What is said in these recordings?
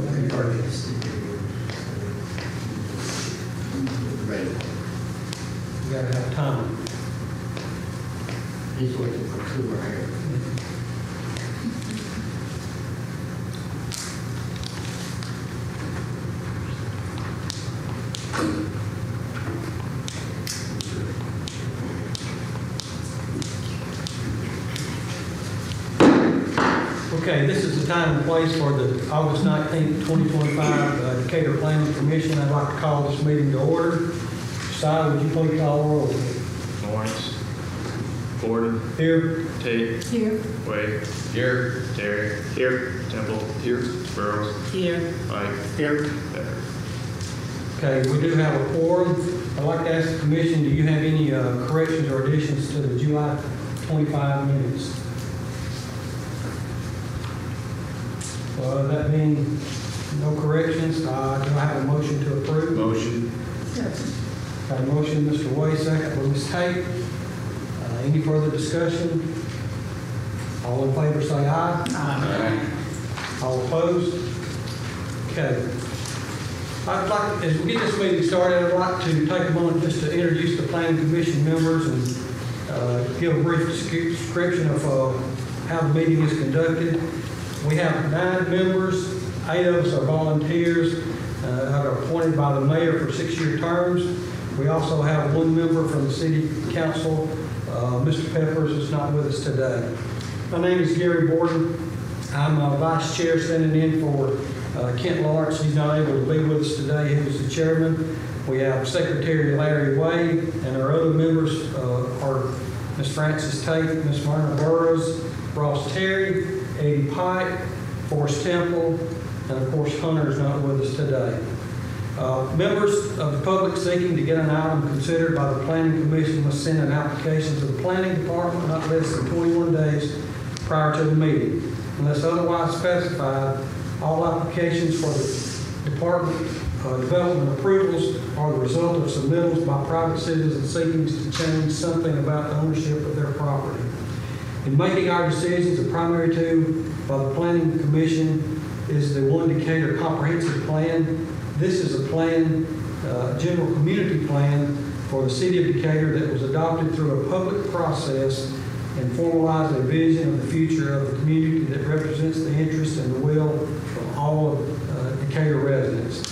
You gotta have time. He's looking for two right here. Okay, this is the time and place for the August 19th, 2025 Decatur Planning Commission. I'd like to call this meeting to order. Si, would you please call the roll? Lawrence. Gordon. Here. Tate. Here. Wade. Here. Terry. Here. Temple. Here. Burrows. Here. Pike. Here. Becker. Okay, we do have a quorum. I'd like to ask the commission, do you have any corrections or additions to the July 25 minutes? That being no corrections, do I have a motion to approve? Motion. Got a motion, Mr. Way, second by Ms. Tate. Any further discussion? All in favor say aye. Aye. All opposed? Okay. I'd like, as we get this meeting started, I'd like to take a moment just to introduce the Planning Commission members and give a brief description of how the meeting is conducted. We have 9 members, 8 of us are volunteers that are appointed by the mayor for 6-year terms. We also have 1 member from the city council. Mr. Peppers is not with us today. My name is Gary Borden. I'm vice chair standing in for Kent Lawrence. He's not able to be with us today. He was the chairman. We have Secretary Larry Wade, and our other members are Ms. Frances Tate, Ms. Myrna Burrows, Ross Terry, Eddie Pike, Forrest Temple, and of course Hunter is not with us today. Members of the public seeking to get an item considered by the Planning Commission must send an application to the Planning Department not less than 21 days prior to the meeting. Unless otherwise specified, all applications for the Department development approvals are the result of submittals by private citizens seeking to change something about the ownership of their property. In making our decisions, the primary tool by the Planning Commission is the One Decatur Comprehensive Plan. This is a plan, general community plan for the city of Decatur that was adopted through a public process and formalized a vision of the future of the community that represents the interest and the will of all of Decatur residents.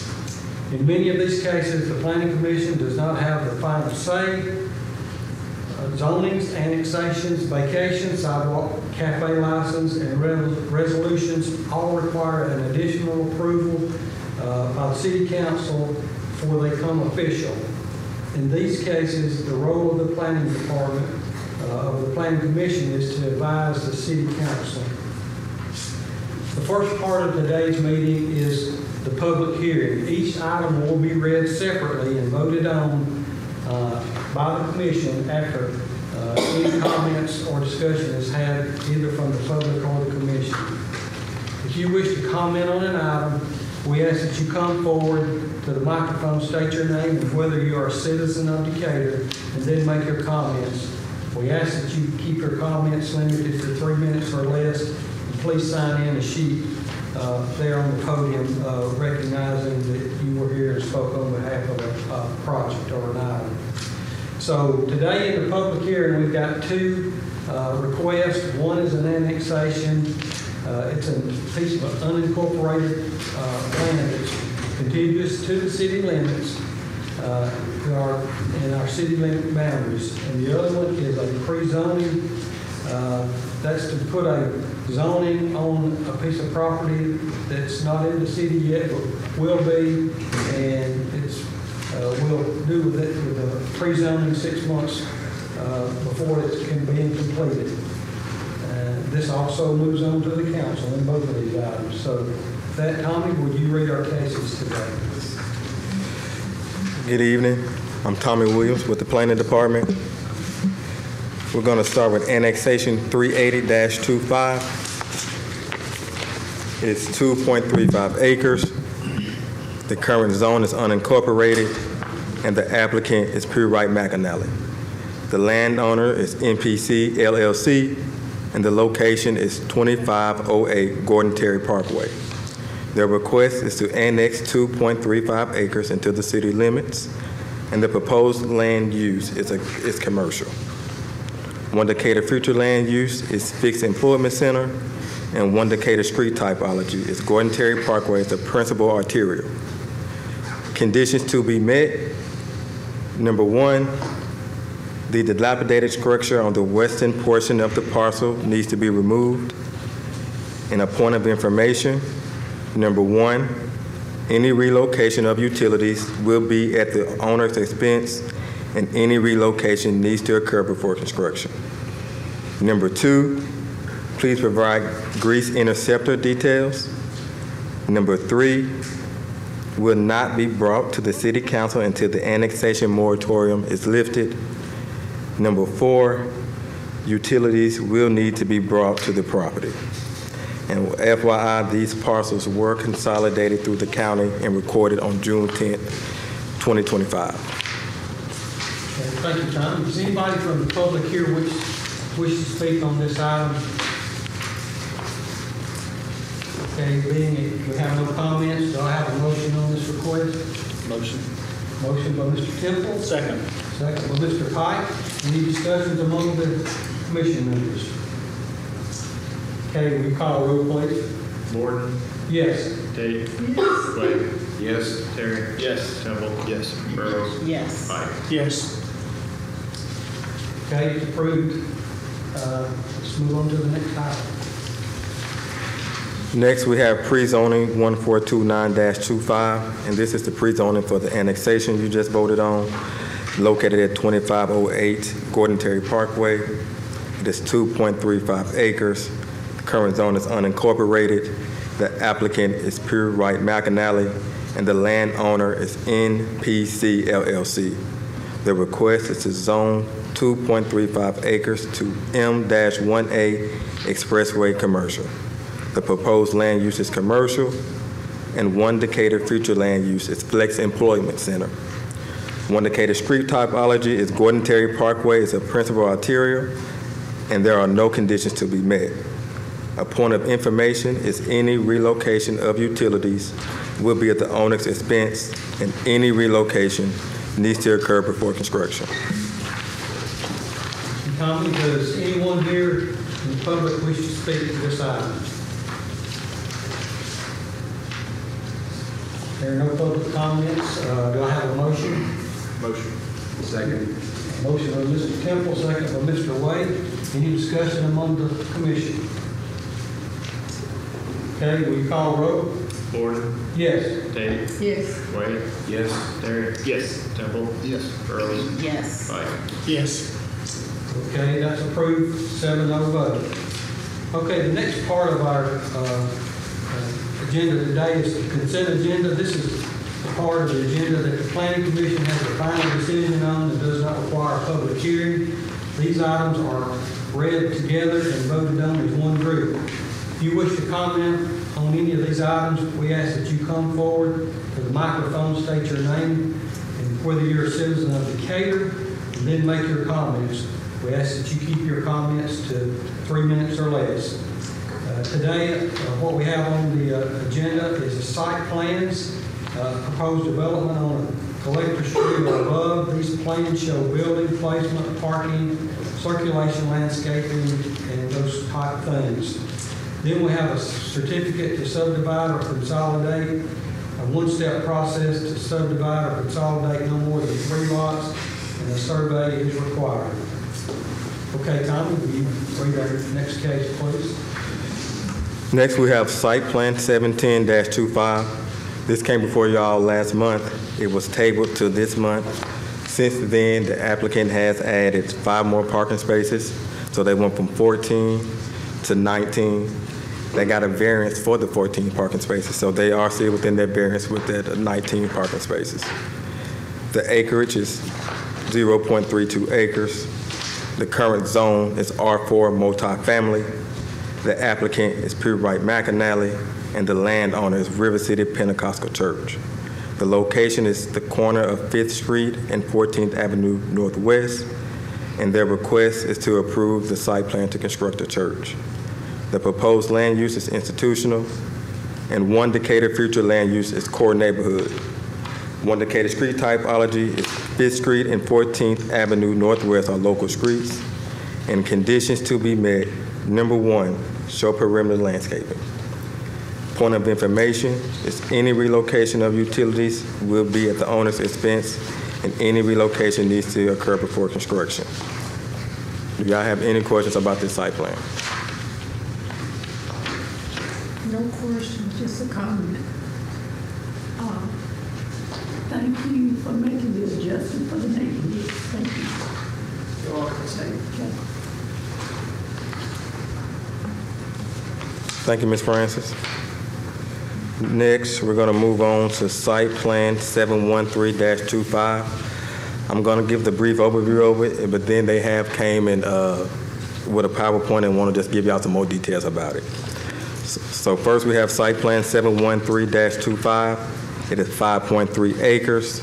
In many of these cases, the Planning Commission does not have the final say. Zonings, annexations, vacations, sidewalk, cafe license, and resolutions all require an additional approval by the City Council before they become official. In these cases, the role of the Planning Department, of the Planning Commission, is to advise the City Council. The first part of today's meeting is the public hearing. Each item will be read separately and voted on by the Commission after any comments or discussion is had either from the public or the Commission. If you wish to comment on an item, we ask that you come forward to the microphone, state your name and whether you are a citizen of Decatur, and then make your comments. We ask that you keep your comments limited to 3 minutes or less, and please sign in a sheet there on the podium recognizing that you were here and spoke on behalf of a project or an item. So today in the public hearing, we've got 2 requests. One is an annexation. It's a piece of unincorporated land that's contiguous to the city limits in our city limit boundaries. And the other one is a pre-zoning. That's to put a zoning on a piece of property that's not in the city yet, but will be, and it's we'll do with it with a pre-zoning 6 months before it can be completed. This also moves on to the council in both of these items. So, with that, Tommy, would you read our cases today? Good evening. I'm Tommy Williams with the Planning Department. We're going to start with annexation 380-25. It's 2.35 acres. The current zone is unincorporated, and the applicant is Pure Right McAnally. The landowner is NPC LLC, and the location is 2508 Gordon Terry Parkway. Their request is to annex 2.35 acres into the city limits, and the proposed land use is commercial. One Decatur future land use is fixed employment center, and One Decatur street typology is Gordon Terry Parkway as the principal arterial. Conditions to be met: number one, the dilapidated structure on the western portion of the parcel needs to be removed. And a point of information, number one, any relocation of utilities will be at the owner's expense, and any relocation needs to occur before construction. Number two, please provide grease interceptor details. Number three, will not be brought to the City Council until the annexation moratorium is lifted. Number four, utilities will need to be brought to the property. And FYI, these parcels were consolidated through the county and recorded on June 10th, 2025. Thank you, Tom. Does anybody from the public here wish to speak on this item? Okay, being we have no comments, do I have a motion on this request? Motion. Motion by Mr. Temple. Second. Second by Mr. Pike. Any discussions among the commission members? Okay, will you call roll, please? Borden. Yes. Tate. Wade. Yes. Terry. Yes. Temple. Yes. Burrows. Yes. Pike. Yes. Okay, it's approved. Let's move on to the next item. Next, we have pre-zoning 1429-25, and this is the pre-zoning for the annexation you just voted on, located at 2508 Gordon Terry Parkway. It is 2.35 acres. The current zone is unincorporated. The applicant is Pure Right McAnally, and the landowner is NPC LLC. The request is to zone 2.35 acres to M-1A Expressway Commercial. The proposed land use is commercial, and One Decatur future land use is Flex Employment Center. One Decatur street typology is Gordon Terry Parkway as a principal arterial, and there are no conditions to be met. A point of information is any relocation of utilities will be at the owner's expense, and any relocation needs to occur before construction. Tommy, does anyone here in the public wish to speak to this item? There are no public comments. Do I have a motion? Motion. Second. Motion by Mr. Temple, second by Mr. Wade. Any discussion among the commission? Okay, will you call roll? Borden. Yes. Tate. Yes. Wade. Yes. Terry. Yes. Temple. Yes. Burrows. Yes. Pike. Yes. Okay, that's approved, 7-0 vote. Okay, the next part of our agenda today is the consent agenda. This is the part of the agenda that the Planning Commission has a final decision on and does not require a public hearing. These items are read together and voted on as one group. If you wish to comment on any of these items, we ask that you come forward to the microphone, state your name, and whether you're a citizen of Decatur, and then make your comments. We ask that you keep your comments to 3 minutes or less. Today, what we have on the agenda is the site plans, proposed development on Collector Street or above. These plans show building placement, parking, circulation, landscaping, and those type things. Then we have a certificate to subdivide or consolidate, a one-step process to subdivide or consolidate no more than 3 lots, and a survey is required. Okay, Tommy, will you read our next case, please? Next, we have Site Plan 710-25. This came before y'all last month. It was tabled to this month. Since then, the applicant has added 5 more parking spaces, so they went from 14 to 19. They got a variance for the 14 parking spaces, so they are still within their variance with that 19 parking spaces. The acreage is 0.32 acres. The current zone is R4 multifamily. The applicant is Pure Right McAnally, and the landowner is River City Pentecostal Church. The location is the corner of 5th Street and 14th Avenue Northwest, and their request is to approve the site plan to construct a church. The proposed land use is institutional. And one Decatur future land use is core neighborhood. One Decatur street typology is 5th Street and 14th Avenue Northwest are local streets. And conditions to be met, number 1, show perimeter landscaping. Point of information is any relocation of utilities will be at the owner's expense, and any relocation needs to occur before construction. Do y'all have any questions about this site plan? No question, just a comment. Thank you for making the adjustment for the neighborhood. Thank you. You're welcome. Okay. Thank you, Ms. Francis. Next, we're going to move on to site plan 713-25. I'm going to give the brief overview of it, but then they have came in with a PowerPoint and want to just give y'all some more details about it. So first we have site plan 713-25. It is 5.3 acres.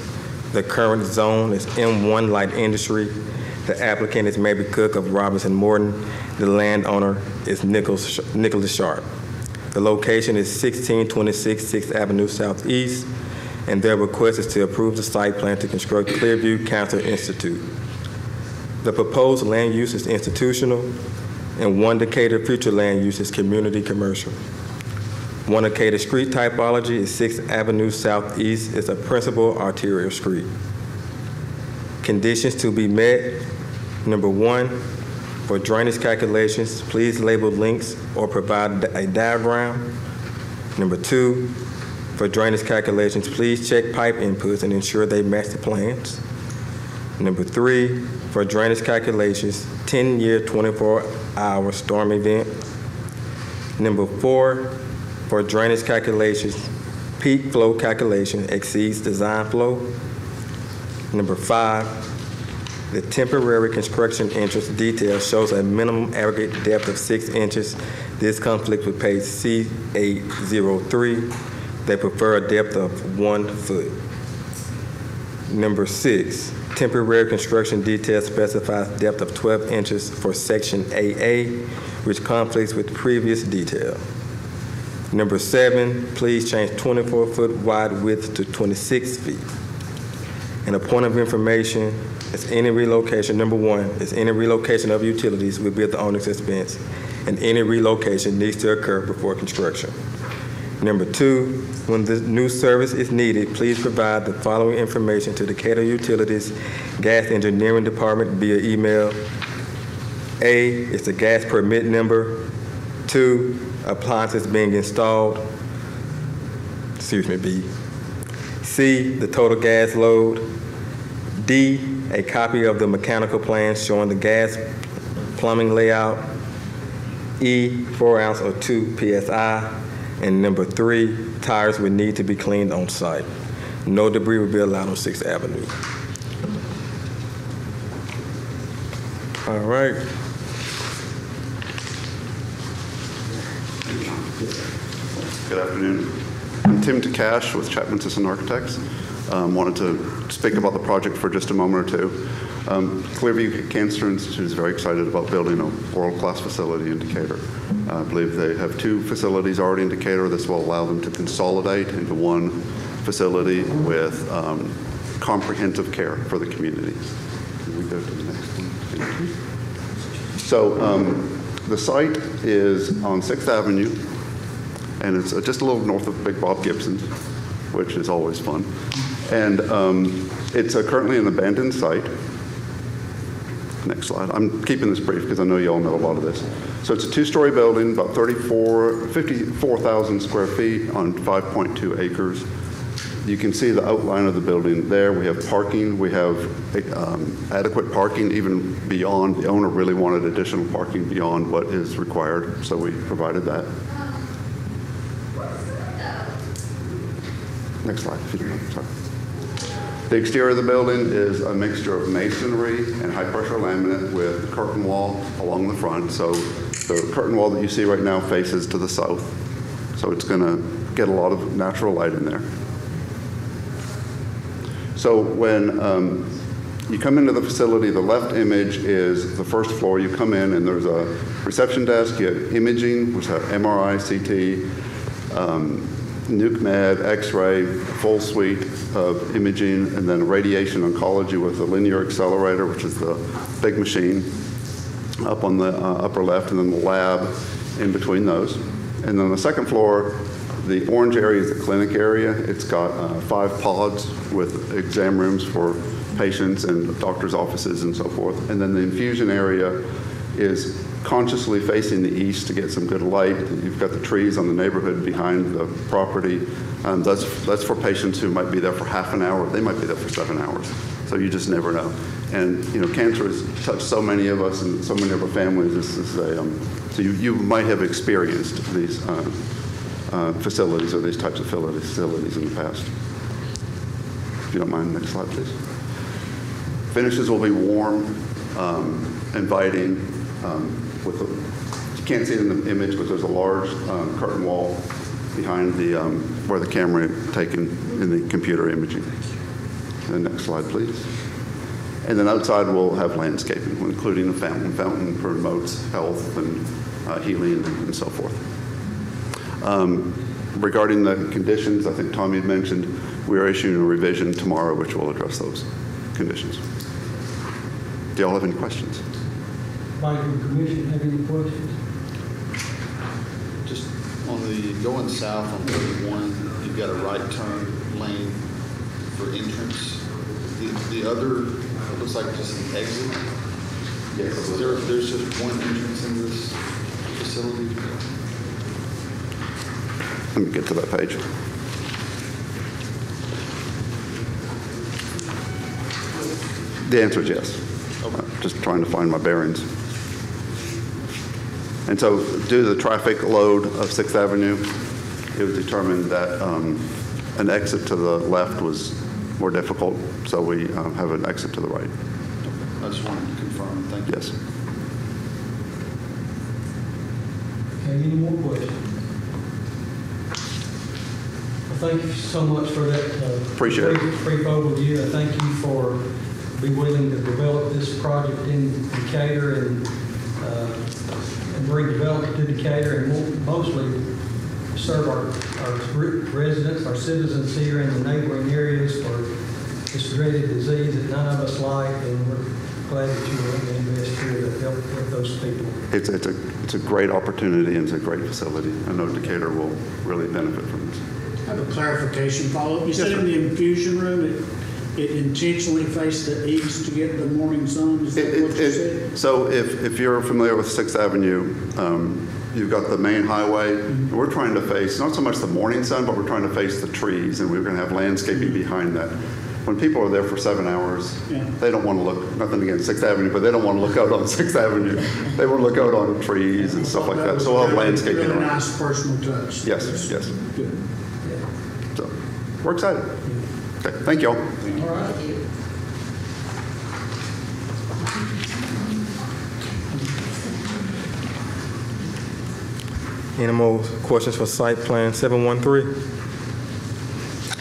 The current zone is M1 light industry. The applicant is Mabry Cook of Robinson Morton. The landowner is Nicholas Sharp. The location is 1626 6th Avenue Southeast, and their request is to approve the site plan to construct Clearview Cancer Institute. The proposed land use is institutional, and one Decatur future land use is community commercial. One Decatur street typology is 6th Avenue Southeast is a principal arterial street. Conditions to be met, number 1, for drainage calculations, please label links or provide a diagram. Number 2, for drainage calculations, please check pipe inputs and ensure they match the plans. Number 3, for drainage calculations, 10-year, 24-hour storm event. Number 4, for drainage calculations, peak flow calculation exceeds design flow. Number 5, the temporary construction entrance detail shows a minimum aggregate depth of 6 inches. This conflicts with page C803. They prefer a depth of 1 foot. Number 6, temporary construction detail specifies depth of 12 inches for section AA, which conflicts with previous detail. Number 7, please change 24-foot wide width to 26 feet. And a point of information is any relocation, number 1, is any relocation of utilities will be at the owner's expense, and any relocation needs to occur before construction. Number 2, when the new service is needed, please provide the following information to Decatur Utilities Gas Engineering Department via email. A is the gas permit number. 2, appliances being installed. B. C, the total gas load. D, a copy of the mechanical plans showing the gas plumbing layout. E, 4 ounce or 2 PSI. And number 3, tires would need to be cleaned on site. No debris will be allowed on 6th Avenue. All right. Good afternoon. I'm Tim DeCash with Chapman Sisson Architects. Wanted to speak about the project for just a moment or two. Clearview Cancer Institute is very excited about building a world-class facility in Decatur. I believe they have 2 facilities already in Decatur. This will allow them to consolidate into one facility with comprehensive care for the community. Can we go to the next one? Thank you. So the site is on 6th Avenue, and it's just a little north of Big Bob Gibson's, which is always fun. And it's currently an abandoned site. Next slide. I'm keeping this brief because I know you all know a lot of this. So it's a 2-story building, about 54,000 square feet on 5.2 acres. You can see the outline of the building there. We have parking. We have adequate parking even beyond. The owner really wanted additional parking beyond what is required, so we provided that. Next slide, if you don't mind. Sorry. The exterior of the building is a mixture of masonry and high-pressure laminate with curtain wall along the front. So the curtain wall that you see right now faces to the south. So it's going to get a lot of natural light in there. So when you come into the facility, the left image is the first floor. You come in and there's a reception desk, you have imaging, which have MRI, CT, nuke med, X-ray, full suite of imaging, and then radiation oncology with the linear accelerator, which is the big machine up on the upper left, and then the lab in between those. And then on the second floor, the orange area is the clinic area. It's got 5 pods with exam rooms for patients and doctors' offices and so forth. And then the infusion area is consciously facing the east to get some good light. You've got the trees on the neighborhood behind the property. That's for patients who might be there for half an hour. They might be there for 7 hours. So you just never know. And cancer has touched so many of us and so many of our families. This is so you might have experienced these facilities or these types of facilities in the past. If you don't mind, next slide, please. Finishes will be warm, inviting. You can't see it in the image, but there's a large curtain wall behind where the camera is taken in the computer imaging. The next slide, please. And then outside we'll have landscaping, including a fountain. Fountain promotes health and healing and so forth. Regarding the conditions, I think Tommy had mentioned, we are issuing a revision tomorrow which will address those conditions. Do y'all have any questions? Anybody from the commission have any questions? Just on the going south on 31, you've got a right turn lane for entrance. The other, it looks like just an exit. Yes. There's just one entrance in this facility. Let me get to that page. The answer is yes. Just trying to find my bearings. And so due to the traffic load of 6th Avenue, it was determined that an exit to the left was more difficult, so we have an exit to the right. I just wanted to confirm. Thank you. Yes. Okay, any more questions? Well, thank you so much for that. Appreciate it. Brief overview. I thank you for being willing to develop this project in Decatur and bring development to Decatur and mostly serve our residents, our citizens here in the neighboring areas for this dreaded disease that none of us like, and we're glad that you will invest here to help those people. It's a great opportunity and it's a great facility. I know Decatur will really benefit from this. I have a clarification follow-up. You said Yes, in the infusion room, it intentionally faced the east to get the morning sun? Is that what you said? So if you're familiar with 6th Avenue, you've got the main highway. And we're trying to face not so much the morning sun, but we're trying to face the trees, and we're going to have landscaping behind that. When people are there for 7 hours, they don't want to look, nothing against 6th Avenue, but they don't want to look out on 6th Avenue. They want to look out on the trees and stuff like that. So we'll have landscaping Really around. nice personal touch. Yes, That's yes. Good. So we're excited. Okay, thank y'all. All right. Any more questions for site plan 713?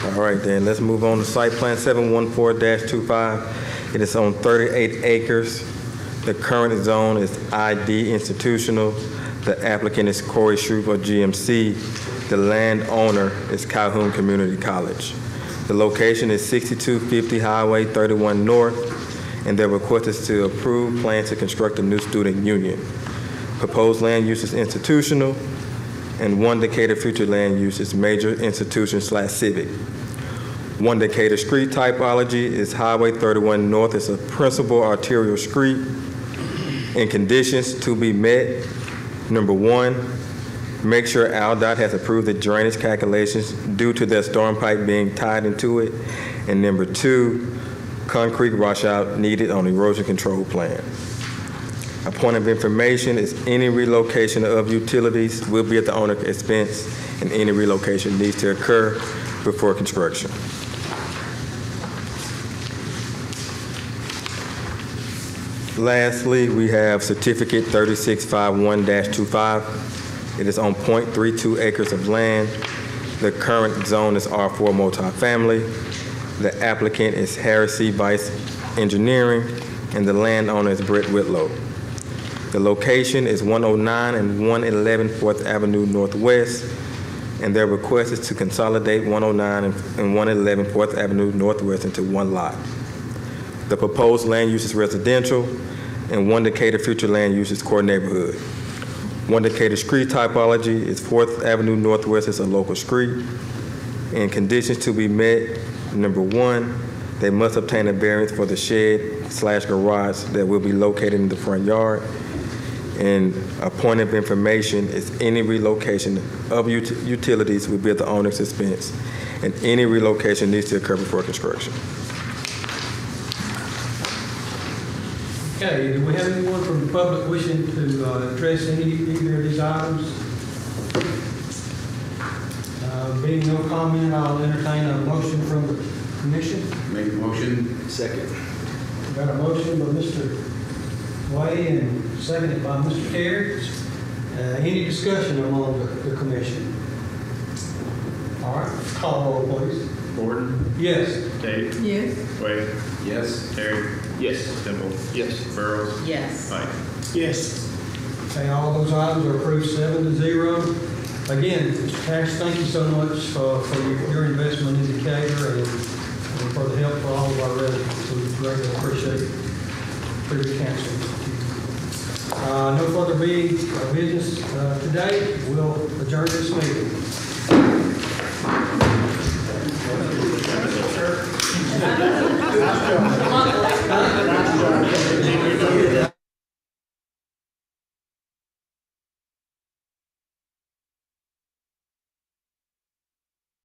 All right, then, let's move on to site plan 714-25. It is on 38 acres. The current zone is ID institutional. The applicant is Corey Shrever, GMC. The landowner is Calhoun Community College. The location is 6250 Highway 31 North, and their request is to approve plans to construct a new student union. Proposed land use is institutional, and One Decatur future land use is major institution/civic. One Decatur street typology is Highway 31 North. It's a principal arterial street. And conditions to be met: number 1, make sure AlDOT has approved the drainage calculations due to their storm pipe being tied into it. And number 2, concrete washout needed on erosion control plan. A point of information is any relocation of utilities will be at the owner's expense, and any relocation needs to occur before construction. Lastly, we have certificate 3651-25. It is on 0.32 acres of land. The current zone is R4 multifamily. The applicant is Harris C. Vice Engineering, and the landowner is Brett Whitlow. The location is 109 and 111 4th Avenue Northwest, and their request is to consolidate 109 and 111 4th Avenue Northwest into one lot. The proposed land use is residential, and one Decatur future land use is core neighborhood. One Decatur street typology is 4th Avenue Northwest is a local street, and conditions to be met, number one, they must obtain a variance for the shed/garage that will be located in the front yard. And a point of information is any relocation of utilities will be at the owner's expense, and any relocation needs to occur before construction. Okay, do we have anyone from the public wishing to address either of these items? Being no comment, I'll entertain a motion from the commission. Make a motion. Second. Got a motion by Mr. Way and seconded by Mr. Terry. Any discussion among the commission? All right, call roll, please. Gordon. Yes. Dave. Yes. Wade. Yes. Terry. Yes. Temple. Yes. Burrows. Yes. Pike. Yes. Okay, all those items are approved 7-0. Again, Mr. Cash, thank you so much for your investment in Decatur and for the help for all of our residents. We greatly appreciate the council. No further business today. We'll adjourn this meeting.